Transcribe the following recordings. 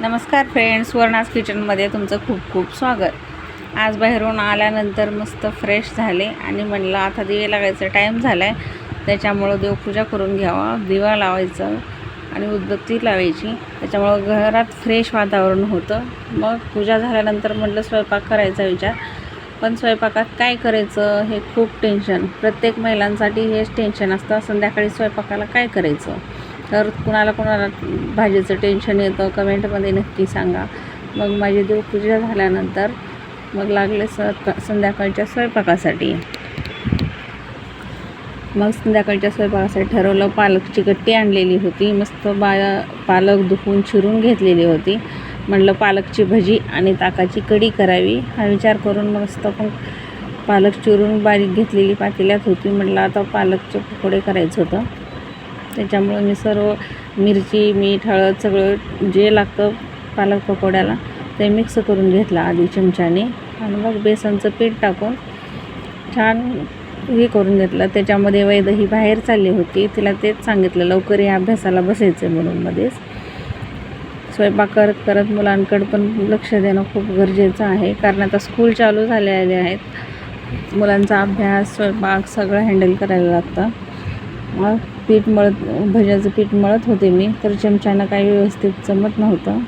नमस्कार फ्रेंड्स, वर्णाज किचनमध्ये तुमचं खूप खूप स्वागत. आज बाहेरून आल्यानंतर मस्त फ्रेश झाले आणि म्हणलं आता दिवे लागायचा टाईम झाला आहे, त्याच्यामुळं देवपूजा करून घ्यावा, दिवा लावायचं आणि उदबत्ती लावायची. त्याच्यामुळं घरात फ्रेश वातावरण होतं. मग पूजा झाल्यानंतर म्हटलं स्वयंपाक करायचा विचार, पण स्वयंपाकात काय करायचं हे खूप टेन्शन. प्रत्येक महिलांसाठी हेच टेन्शन असतं, संध्याकाळी स्वयंपाकाला काय करायचं. तर कुणाला भाजीचं टेन्शन येतं कमेंटमध्ये नक्की सांगा. मग माझी देवपूजा झाल्यानंतर मग लागले संध्याकाळच्या स्वयंपाकासाठी. मग संध्याकाळच्या स्वयंपाकासाठी ठरवलं. पालकची गट्टी आणलेली होती, मस्त पालक धुवून चिरून घेतलेली होती. म्हटलं पालकची भजी आणि ताकाची कढी करावी हा विचार करून मस्त पण पालक चिरून बारीक घेतलेली पातेल्यात होती. म्हटलं आता पालकचे पकोडे करायचं होतं, त्याच्यामुळे मी सर्व मिरची, मीठ, हळद सगळं जे लागतं पालक पकोड्याला ते मिक्स करून घेतलं आधी चमच्याने. आणि मग बेसनचं पीठ टाकून छान हे करून घेतलं. त्याच्यामध्ये वैदही बाहेर चालली होती, तिला तेच सांगितलं लवकर या अभ्यासाला बसायचं म्हणून. मध्येच स्वयंपाक करत करत मुलांकडं पण लक्ष देणं खूप गरजेचं आहे, कारण आता स्कूल चालू झालेले आहेत. मुलांचा अभ्यास, स्वयंपाक सगळं हँडल करायला लागतं. मग भज्याचं पीठ मळत होते मी, तर चमच्यानं काही व्यवस्थित जमत नव्हतं,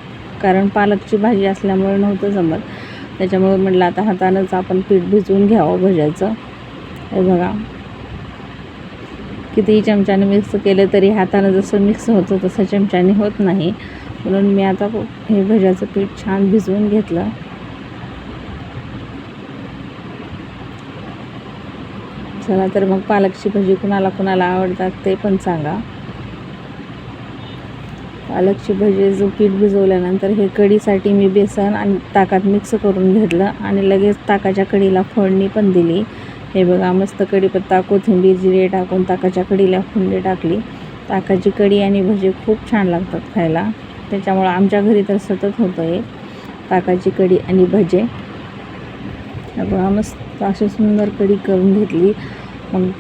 कारण पालकची भाजी असल्यामुळे नव्हतं जमत. त्याच्यामुळे म्हटलं आता हातानंच आपण पीठ भिजवून घ्यावं भज्याचं. हे बघा, कितीही चमच्याने मिक्स केलं तरी हातानं जसं मिक्स होतं तसं चमच्याने होत नाही, म्हणून मी आता हे भज्याचं पीठ छान भिजवून घेतलं. चला तर मग पालकची भजी कुणाला आवडतात ते पण सांगा. पालकची भजी जो पीठ भिजवल्यानंतर हे कढीसाठी मी बेसन आणि ताकात मिक्स करून घेतलं आणि लगेच ताकाच्या कढीला फोडणी पण दिली. हे बघा, मस्त कढीपत्ता, कोथिंबीर, जिरे टाकून ताकाच्या कढीला फोडणी टाकली. ताकाची कढी आणि भजी खूप छान लागतात खायला, त्याच्यामुळं आमच्या घरी तर सतत होतं हे ताकाची कढी आणि भजे. बघा, मस्त अशी सुंदर कढी करून घेतली. मग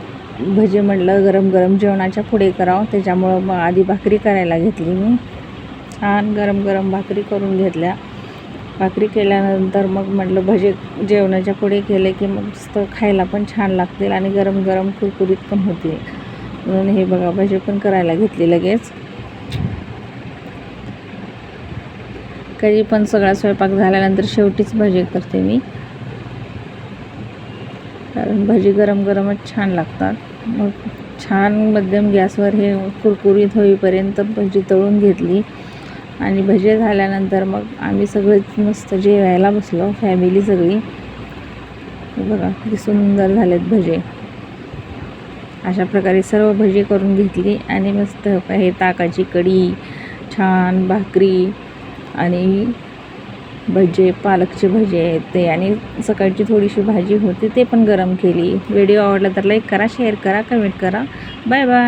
भजे म्हटलं गरम गरम जेवणाच्या पुढे करावं, त्याच्यामुळं मग आधी भाकरी करायला घेतली. मी छान गरम गरम भाकरी करून घेतल्या. भाकरी केल्यानंतर मग म्हटलं भजे जेवणाच्या पुढे केले की मग मस्त खायला पण छान लागतील आणि गरम गरम कुरकुरीत पण होतील, म्हणून हे बघा भजे पण करायला घेतली लगेच. कधी पण सगळा स्वयंपाक झाल्यानंतर शेवटीच भजे करते मी, कारण भजी गरम गरमच छान लागतात. मग छान मध्यम गॅसवर हे कुरकुरीत होईपर्यंत भजी तळून घेतली आणि भजे झाल्यानंतर मग आम्ही सगळेच मस्त जेवायला बसलो, फॅमिली सगळी. बघा किती सुंदर झालेत भजे. अशा प्रकारे सर्व भजी करून घेतली आणि मस्त हे ताकाची कढी, छान भाकरी आणि भजे, पालकचे भजे आहेत ते, आणि सकाळची थोडीशी भाजी होती ते पण गरम केली. व्हिडिओ आवडला तर लाईक करा, शेअर करा, कमेंट करा. Bye bye.